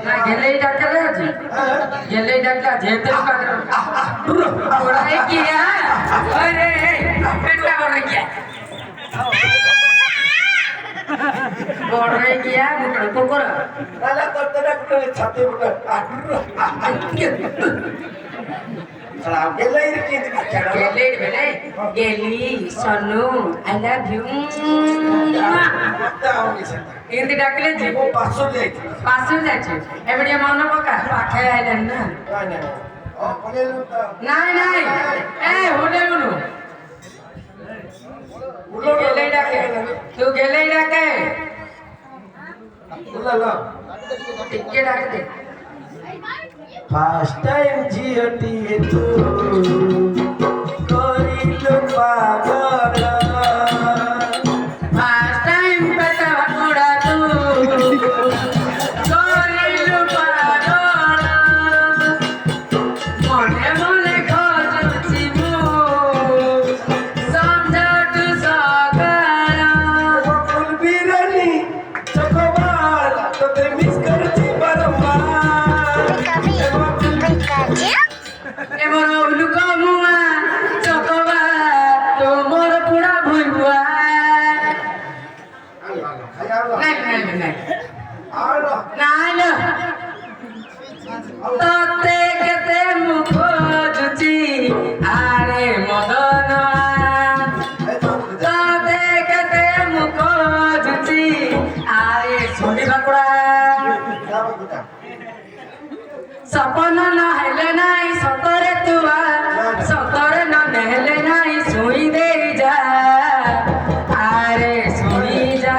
না গেলেই ডাক্তার আছে গেলেই ডাক্তার যেতে ওরাই কি আরে পেটটা বড় গিয়া বড় গিয়া মুটর কোকরা নালা করতে ডাক্তার ছাতে বড় সালাম গেলেই কি গেলেই বেলে গেলি সনু আই লাভ ইউ এতে ডাকলে জীব পাঁচশো যাইছে পাশে যাচ্ছে এবারে মনে পকা পাখে আইলেন না নাই নাই এ হোটেল গুলো গেলেই ডাকে তুই গেলেই ডাকে টিকে ডাকে দে ফার্স্ট টাইম জিওটি তু করিল পাগল ফার্স্ট টাইম পেটা ভাকুড়া তু করিলু পাগল মনে মনে খোঁজুছি মু সন্ধ্যা টু সকাল ফুল বিরানি চকবাল তোতে মিস করছি বারবার এমন উলুক মুয়া চকবা তোমার পুরা ভুইবুয়া নাই নাই নাই নাই না তোতে কেতে মুখ জুচি আরে মদন তোতে কেতে মুখ জুচি আরে সোনি বাকুড়া সপন নহলে নাই সতরে তুয়া সতরে নহলে নাই শুই দেই যা আরে শুই যা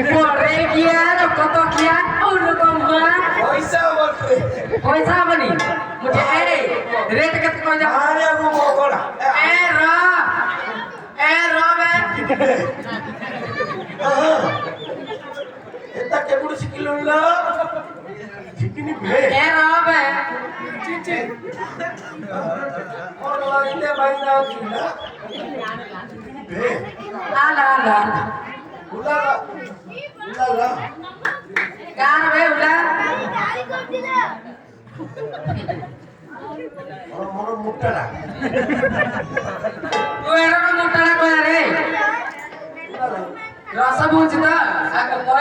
পরে গিয়া কত কিয়া ওরকম হুয়া পয়সা বনি মুঝে রেট কত কই যা এ র বে এটা কেবল শিখিল না শিখিনি ভে এ র বে অনলাইনে বাইনা কিনা ভে আলা আলা উলালা উলালা গান বে উলা মর মুট্টারা তুই এরকম মোটা কয় রে রস বুঝ তো